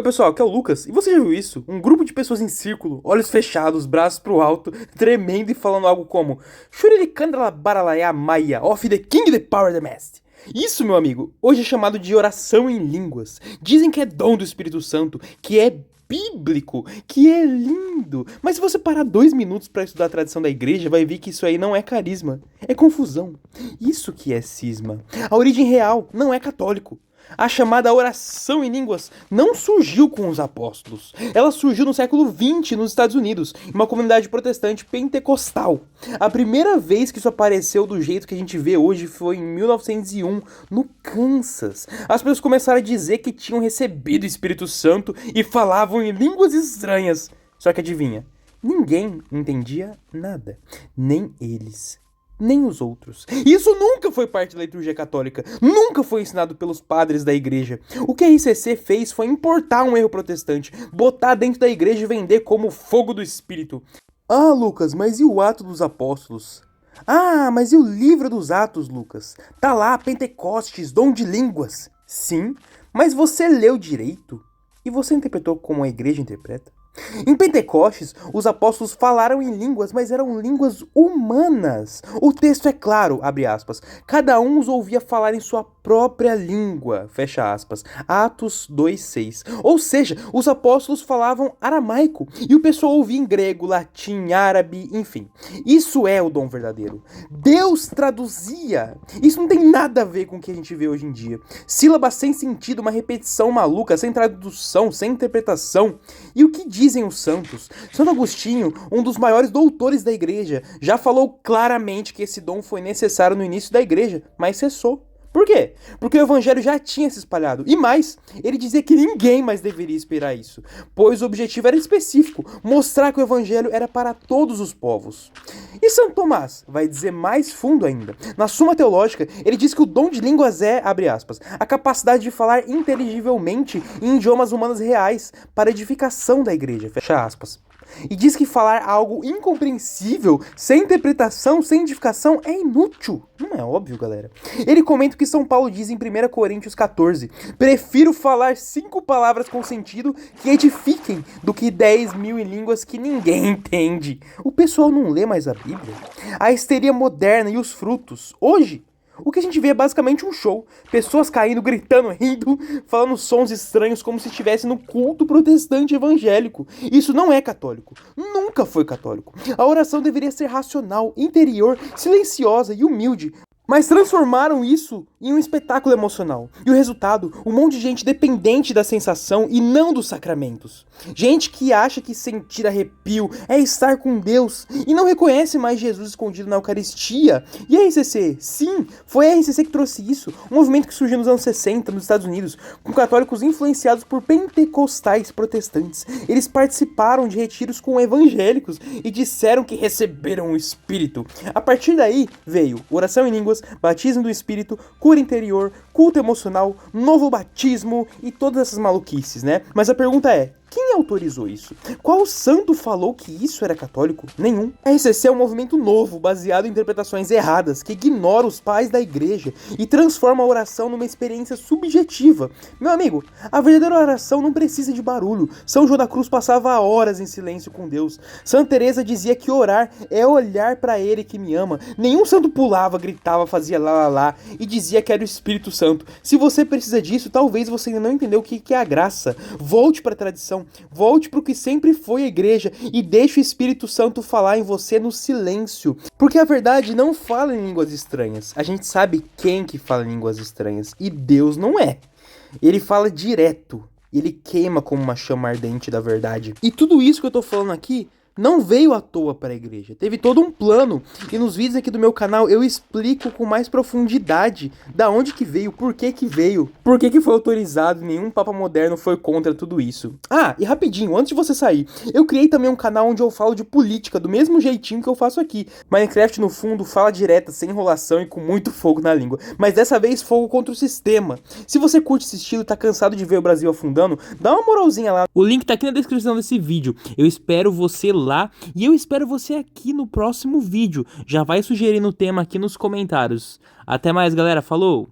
pessoal, aqui é o Lucas, e você já viu isso? Um grupo de pessoas em círculo, olhos fechados, braços pro alto, tremendo e falando algo como Shurikandala Baralaya Maya, of the King the Power the Mast. Isso, meu amigo, hoje é chamado de oração em línguas. Dizem que é dom do Espírito Santo, que é bíblico, que é lindo. Mas se você parar 2 minutos para estudar a tradição da igreja, vai ver que isso aí não é carisma, é confusão. Isso que é cisma. A origem real não é católico. A chamada oração em línguas não surgiu com os apóstolos. Ela surgiu no século XX nos Estados Unidos, em uma comunidade protestante pentecostal. A primeira vez que isso apareceu do jeito que a gente vê hoje foi em 1901, no Kansas. As pessoas começaram a dizer que tinham recebido o Espírito Santo e falavam em línguas estranhas. Só que adivinha, ninguém entendia nada, nem eles, nem os outros. Isso nunca foi parte da liturgia católica, nunca foi ensinado pelos padres da igreja. O que a RCC fez foi importar um erro protestante, botar dentro da igreja e vender como fogo do Espírito. Ah, Lucas, mas e o Ato dos Apóstolos? Ah, mas e o livro dos Atos, Lucas? Tá lá, Pentecostes, dom de línguas. Sim, mas você leu direito? E você interpretou como a igreja interpreta? Em Pentecostes, os apóstolos falaram em línguas, mas eram línguas humanas. O texto é claro, abre aspas, cada um os ouvia falar em sua própria língua, fecha aspas, Atos 2:6. Ou seja, os apóstolos falavam aramaico e o pessoal ouvia em grego, latim, árabe, enfim. Isso é o dom verdadeiro. Deus traduzia. Isso não tem nada a ver com o que a gente vê hoje em dia. Sílabas sem sentido, uma repetição maluca, sem tradução, sem interpretação. E o que dizem os santos? Santo Agostinho, um dos maiores doutores da igreja, já falou claramente que esse dom foi necessário no início da igreja, mas cessou. Por quê? Porque o evangelho já tinha se espalhado. E mais, ele dizia que ninguém mais deveria esperar isso, pois o objetivo era específico, mostrar que o evangelho era para todos os povos. E Santo Tomás vai dizer mais fundo ainda. Na Suma Teológica, ele diz que o dom de línguas é, abre aspas, a capacidade de falar inteligivelmente em idiomas humanos reais para edificação da igreja, fecha aspas. E diz que falar algo incompreensível, sem interpretação, sem edificação, é inútil. Não é óbvio, galera. Ele comenta o que São Paulo diz em 1 Coríntios 14. Prefiro falar 5 palavras com sentido que edifiquem do que 10.000 em línguas que ninguém entende. O pessoal não lê mais a Bíblia. A histeria moderna e os frutos. Hoje, o que a gente vê é basicamente um show. Pessoas caindo, gritando, rindo, falando sons estranhos como se estivesse no culto protestante evangélico. Isso não é católico. Nunca foi católico. A oração deveria ser racional, interior, silenciosa e humilde. Mas transformaram isso em um espetáculo emocional. E o resultado, um monte de gente dependente da sensação e não dos sacramentos. Gente que acha que sentir arrepio é estar com Deus e não reconhece mais Jesus escondido na Eucaristia. E a RCC? Sim, foi a RCC que trouxe isso. Um movimento que surgiu nos anos 60 nos Estados Unidos, com católicos influenciados por pentecostais protestantes. Eles participaram de retiros com evangélicos e disseram que receberam o Espírito. A partir daí veio oração em línguas, batismo do Espírito, cura interior, culto emocional, novo batismo e todas essas maluquices, né? Mas a pergunta é, quem autorizou isso? Qual santo falou que isso era católico? Nenhum. A RCC é um movimento novo, baseado em interpretações erradas, que ignora os pais da igreja e transforma a oração numa experiência subjetiva. Meu amigo, a verdadeira oração não precisa de barulho. São João da Cruz passava horas em silêncio com Deus. Santa Teresa dizia que orar é olhar para ele que me ama. Nenhum santo pulava, gritava, fazia lá e dizia que era o Espírito Santo. Se você precisa disso, talvez você ainda não entendeu o que é a graça. Volte para a tradição. Volte para o que sempre foi a igreja e deixe o Espírito Santo falar em você no silêncio. Porque a verdade não fala em línguas estranhas. A gente sabe quem que fala em línguas estranhas e Deus não é. Ele fala direto. Ele queima como uma chama ardente da verdade. E tudo isso que eu tô falando aqui não veio à toa para a igreja, teve todo um plano, e nos vídeos aqui do meu canal eu explico com mais profundidade da onde que veio, por que que foi autorizado, nenhum papa moderno foi contra tudo isso. Ah, e rapidinho, antes de você sair, eu criei também um canal onde eu falo de política, do mesmo jeitinho que eu faço aqui. Minecraft no fundo, fala direta, sem enrolação e com muito fogo na língua, mas dessa vez fogo contra o sistema. Se você curte esse estilo e tá cansado de ver o Brasil afundando, dá uma moralzinha lá. O link tá aqui na descrição desse vídeo. Eu espero você lá e eu espero você aqui no próximo vídeo. Já vai sugerindo o tema aqui nos comentários. Até mais, galera. Falou!